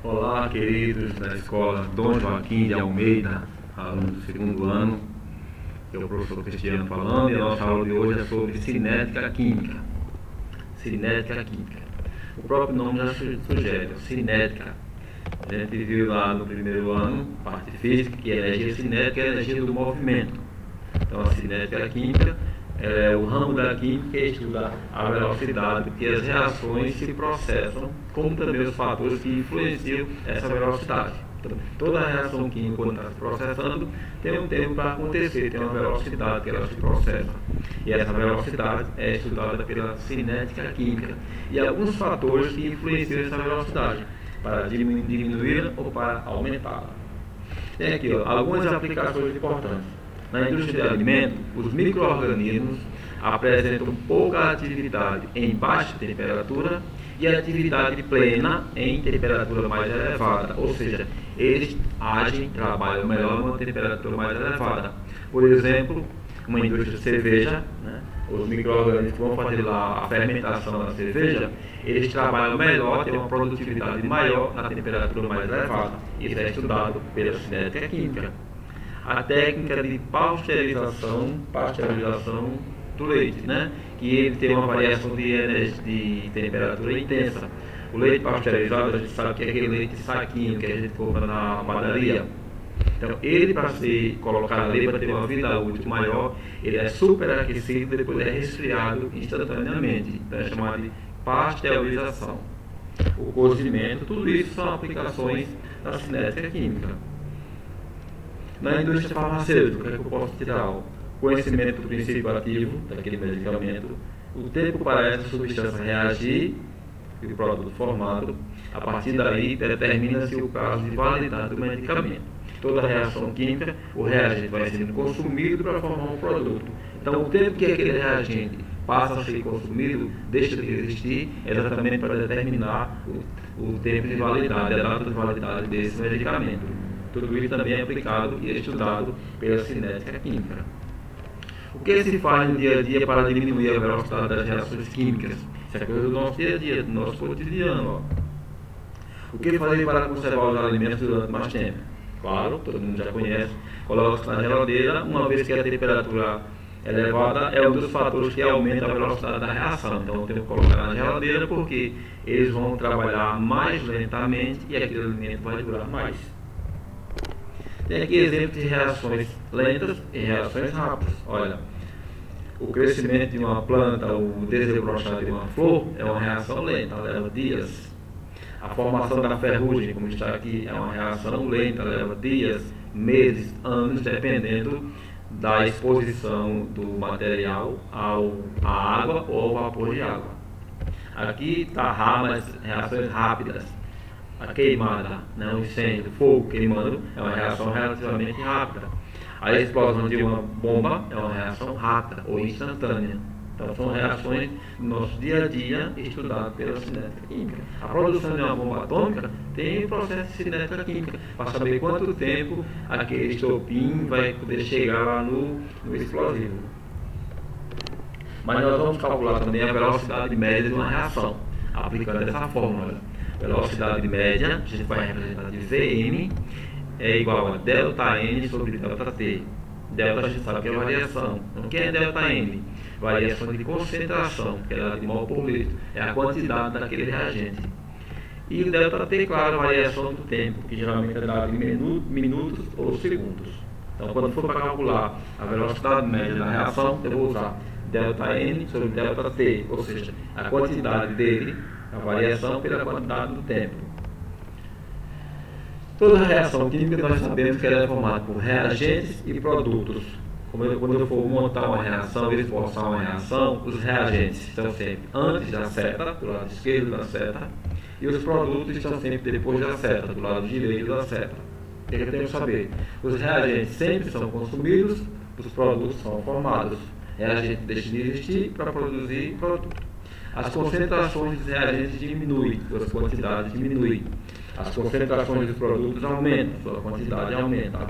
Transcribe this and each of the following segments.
Olá, queridos da escola Dom Joaquim de Almeida, alunos do segundo ano. Eu sou o professor Cristiano falando e a nossa aula de hoje é sobre cinética química. Cinética química. O próprio nome já sugere, cinética. A gente viu lá no primeiro ano, parte física, que a energia cinética é a energia do movimento. Então a cinética química é o ramo da química que estuda a velocidade que as reações se processam, como também os fatores que influenciam essa velocidade. Então, toda reação química, quando está se processando, tem um tempo para acontecer, tem uma velocidade que ela se processa. E essa velocidade é estudada pela cinética química. E alguns fatores que influenciam essa velocidade, para diminuí-la ou para aumentá-la. Tem aqui algumas aplicações importantes. Na indústria de alimentos, os micro-organismos apresentam pouca atividade em baixa temperatura e atividade plena em temperatura mais elevada, ou seja, eles trabalham melhor numa temperatura mais elevada. Por exemplo, uma indústria de cerveja, os micro-organismos que vão fazer lá a fermentação da cerveja, eles trabalham melhor, têm uma produtividade maior na temperatura mais elevada. Isso é estudado pela cinética química. A técnica de pasteurização do leite, que ele tem uma variação de temperatura intensa. O leite pasteurizado, a gente sabe que é aquele leite saquinho que a gente compra na padaria. Então, ele, para ser colocado ali, para ter uma vida útil maior, ele é superaquecido e depois é resfriado instantaneamente. Então, é chamado de pasteurização. O cozimento, tudo isso são aplicações da cinética química. Na indústria farmacêutica, o que é que eu posso tirar? O conhecimento do princípio ativo daquele medicamento, o tempo para essa substância reagir e o produto formado. A partir daí, determina-se o prazo de validade do medicamento. Toda reação química, o reagente vai sendo consumido para formar um produto. Então, o tempo que aquele reagente passa a ser consumido, deixa de existir, é exatamente para determinar o tempo de validade, a data de validade desse medicamento. Tudo isso também é aplicado e estudado pela cinética química. O que se faz no dia a dia para diminuir a velocidade das reações químicas? Isso é coisa do nosso dia a dia, do nosso cotidiano. O que fazer para conservar os alimentos durante mais tempo? Claro, todo mundo já conhece. Coloca-se na geladeira, uma vez que a temperatura elevada é um dos fatores que aumenta a velocidade da reação. Então tem que colocar na geladeira porque eles vão trabalhar mais lentamente e aquele alimento vai durar mais. Tem aqui exemplos de reações lentas e reações rápidas. Olha, o crescimento de uma planta, o desabrochar de uma flor é uma reação lenta, leva dias. A formação da ferrugem, como está aqui, é uma reação lenta, leva dias, meses, anos, dependendo da exposição do material à água ou ao vapor de água. Aqui está as reações rápidas. A queimada, o incêndio, o fogo queimando, é uma reação relativamente rápida. A explosão de uma bomba é uma reação rápida ou instantânea. Então, são reações do nosso dia a dia estudadas pela cinética química. A produção de uma bomba atômica tem um processo de cinética química, para saber quanto tempo aquele estopim vai poder chegar lá no explosivo. Mas nós vamos calcular também a velocidade média de uma reação, aplicando essa fórmula. Velocidade média, a gente vai representar de Vm, é igual a ΔN sobre ΔT. Delta a gente sabe que é variação. Então, o que é ΔN? Variação de concentração, que é dada de mol por litro, é a quantidade daquele reagente. E o ΔT, claro, a variação do tempo, que geralmente é dada em minutos ou segundos. Então, quando for para calcular a velocidade média da reação, eu vou usar ΔN sobre ΔT, ou seja, a quantidade dele, a variação pela quantidade do tempo. Toda reação química nós sabemos que ela é formada por reagentes e produtos. Quando eu for montar uma reação, esboçar uma reação, os reagentes estão sempre antes da seta, do lado esquerdo da seta, e os produtos estão sempre depois da seta, do lado direito da seta. O que eu tenho que saber? Os reagentes sempre são consumidos, os produtos são formados. Reagente deixa de existir para produzir produto. As concentrações dos reagentes diminuem, suas quantidades diminuem. As concentrações dos produtos aumentam, sua quantidade aumenta.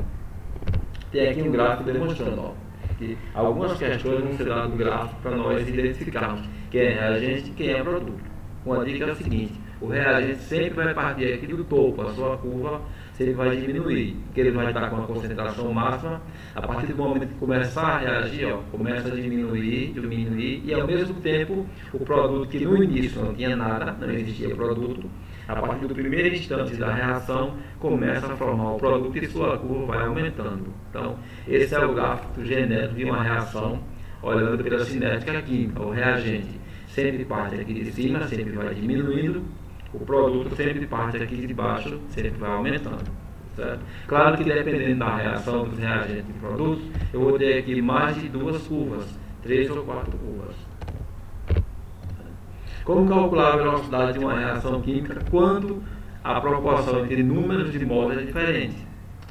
Tem aqui um gráfico demonstrando que algumas questões vão ser dadas no gráfico para nós identificarmos quem é reagente e quem é produto. Uma dica é a seguinte: o reagente sempre vai partir aqui do topo, a sua curva sempre vai diminuir, porque ele vai estar com a concentração máxima. A partir do momento que começar a reagir, ó, começa a diminuir, e ao mesmo tempo o produto que no início não tinha nada, não existia produto, a partir do primeiro instante da reação começa a formar o produto e sua curva vai aumentando. Então esse é o gráfico genético de uma reação olhando pela cinética química. O reagente sempre parte aqui de cima, sempre vai diminuindo, o produto sempre parte aqui de baixo, sempre vai aumentando. Certo? Claro que dependendo da reação dos reagentes e produtos, eu vou ter aqui mais de 2 curvas, 3 ou 4 curvas. Como calcular a velocidade de uma reação química quando a proporção entre números de mols é diferente?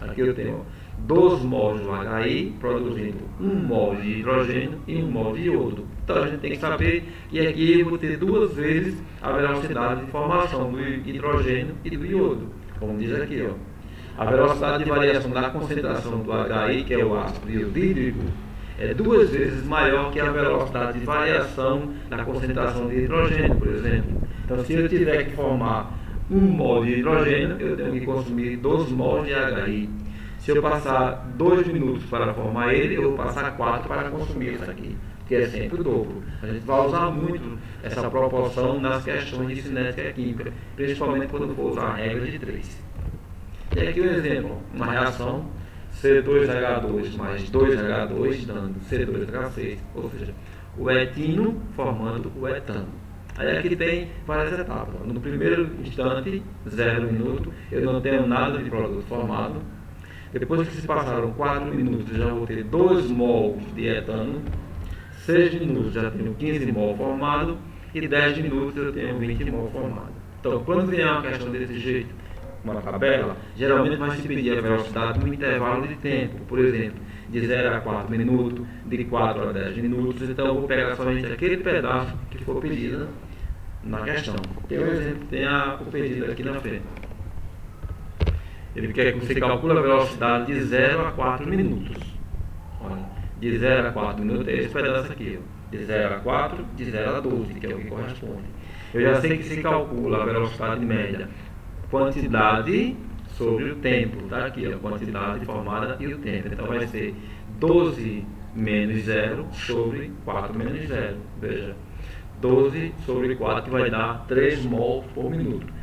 Aqui eu tenho 2 mols do HI produzindo 1 mol de hidrogênio e 1 mol de iodo. Então a gente tem que saber que aqui eu vou ter 2 vezes a velocidade de formação do hidrogênio e do iodo, como diz aqui, ó. A velocidade de variação da concentração do HI, que é o ácido iodídrico, é 2 vezes maior que a velocidade de variação da concentração de hidrogênio, por exemplo. Então se eu tiver que formar 1 mol de hidrogênio, eu tenho que consumir 2 mols de HI. Se eu passar 2 minutos para formar ele, eu vou passar 4 para consumir isso aqui, que é sempre o dobro. A gente vai usar muito essa proporção nas questões de cinética química, principalmente quando for usar a regra de 3. E aqui um exemplo, uma reação C2H2 mais 2H2 dando C2H6, ou seja, o etino formando o etano. Aí aqui tem várias etapas. No primeiro instante, 0 minuto, eu não tenho nada de produto formado. Depois que se passaram 4 minutos, eu já vou ter 2 mol de etano. 6 minutos já tenho 15 mol formado. E 10 minutos eu tenho 20 mol formado. Então, quando vier uma questão desse jeito, uma tabela, geralmente vai se pedir a velocidade no intervalo de tempo. Por exemplo, de 0 a 4 minutos, de 4 a 10 minutos. Então, eu vou pegar somente aquele pedaço que for pedido na questão. Tem um exemplo, tem o pedido aqui na frente. Ele quer que você calcule a velocidade de 0 a 4 minutos. Olha, de 0 a 4 minutos é esse pedaço aqui. Ó. De 0 a 4, de 0 a 12, que é o que corresponde. Eu já sei que se calcula a velocidade média, quantidade sobre o tempo. Tá aqui, a quantidade formada e o tempo. Então vai ser 12 menos 0 sobre 4 menos 0. Veja, 12 sobre 4 vai dar 3 mol por minuto.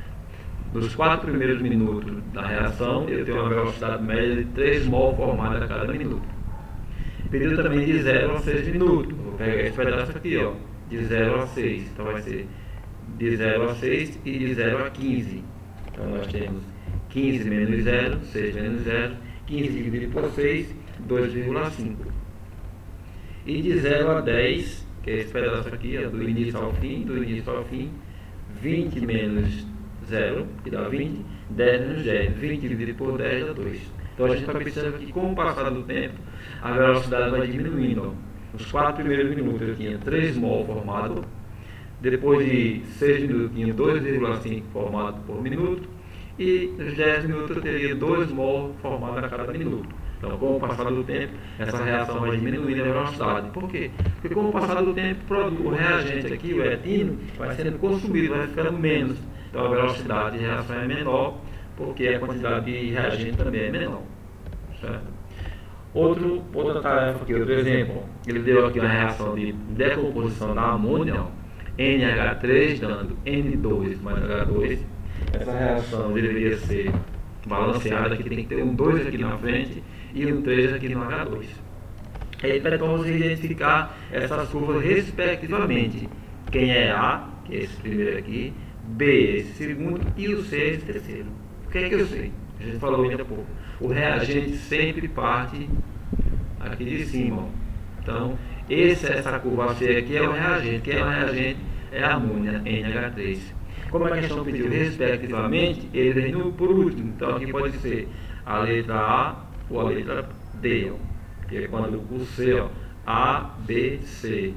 Nos 4 primeiros minutos da reação, eu tenho uma velocidade média de 3 mol formada a cada minuto. Pediu também de 0 a 6 minutos. Vou pegar esse pedaço aqui, ó, de 0 a 6. Então vai ser de 0 a 6 e de 0 a 15. Então nós temos 15 menos 0, 6 menos 0, 15 dividido por 6, 2,5. E de 0 a 10, que é esse pedaço aqui, ó, do início ao fim, 20 menos 0, que dá 20, 10 menos 10, 20 dividido por 10 dá 2. Então a gente observa que com o passar do tempo, a velocidade vai diminuindo. Nos 4 primeiros minutos eu tinha 3 mol formado, depois de 6 minutos eu tinha 2,5 formado por minuto, e nos 10 minutos eu teria 2 mol formado a cada minuto. Então, com o passar do tempo, essa reação vai diminuindo a velocidade. Por quê? Porque com o passar do tempo, o reagente aqui, o etino, vai sendo consumido, vai ficando menos. Então a velocidade de reação é menor, porque a quantidade de reagente também é menor. Certo? Outra tarefa aqui, outro exemplo, ele deu aqui uma reação de decomposição da amônia, ó, NH3 dando N2 mais H2. Essa reação deveria ser balanceada, aqui tem que ter um 2 aqui na frente e um 3 aqui no H2. Aí vamos identificar essas curvas respectivamente. Quem é A, que é esse primeiro aqui, B, esse segundo, e o C, esse terceiro. O que é que eu sei? A gente falou ainda há pouco. O reagente sempre parte aqui de cima. Ó. Então, essa curva C aqui é o reagente. Quem é o reagente? É a amônia, NH3. Como a questão pediu respectivamente, ele vem por último. Então, aqui pode ser a letra A ou a letra D. Ó. Que é quando o C, ó, A, B, C.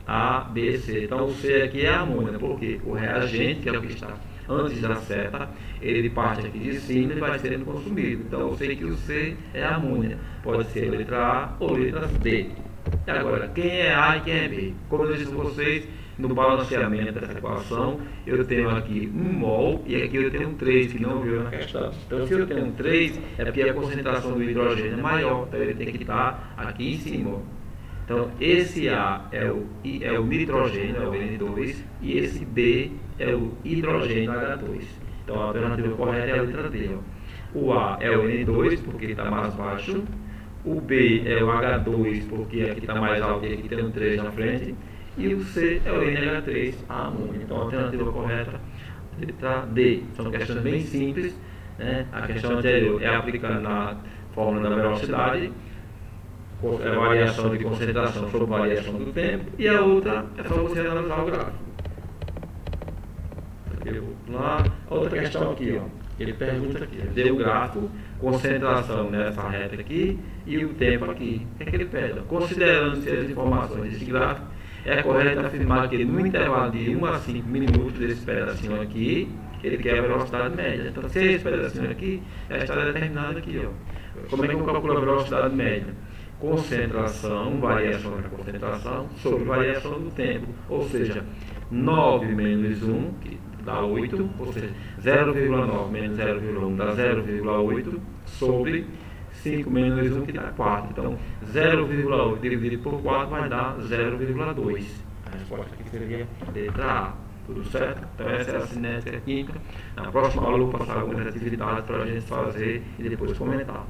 A, B, C. Então o C aqui é a amônia, porque o reagente, que é o que está antes da seta, ele parte aqui de cima e vai sendo consumido. Então eu sei que o C é a amônia. Pode ser letra A ou letra B. E agora, quem é A e quem é B? Como eu disse a vocês, no balanceamento dessa equação, eu tenho aqui 1 mol e aqui eu tenho um 3, que não veio na questão. Então, se eu tenho um 3, é porque a concentração do hidrogênio é maior, então ele tem que estar aqui em cima. Então, esse A é o nitrogênio, é o N2, e esse B é o hidrogênio H2. Então, a alternativa correta é a letra D. Ó. O A é o N2, porque está mais baixo. O B é o H2, porque aqui está mais alto e aqui tem um 3 na frente. E o C é o NH3, a amônia. Então, a alternativa correta é a letra D. São questões bem simples, né? A questão anterior é aplicando na fórmula da velocidade, a variação de concentração sobre variação do tempo, e a outra é só você analisar o gráfico. Lá, outra questão aqui, ó. Ele pergunta aqui, deu o gráfico, concentração nessa reta aqui e o tempo aqui. O que é que ele pede? Considerando-se as informações desse gráfico, é correto afirmar que no intervalo de 1 a 5 minutos desse pedacinho aqui, ele quer a velocidade média. Então, se esse pedacinho aqui já está determinado aqui, ó. Como é que eu calculo a velocidade média? Concentração, variação da concentração, sobre variação do tempo. Ou seja, 9 menos 1, que dá 8, ou seja, 0,9 menos 0,1 dá 0,8, sobre 5 menos 1, que dá 4. Então, 0,8 dividido por 4 vai dar 0,2. A resposta aqui seria letra A. Tudo certo? Então, essa é a cinética química. Na próxima aula eu vou passar algumas atividades para a gente fazer e depois comentar.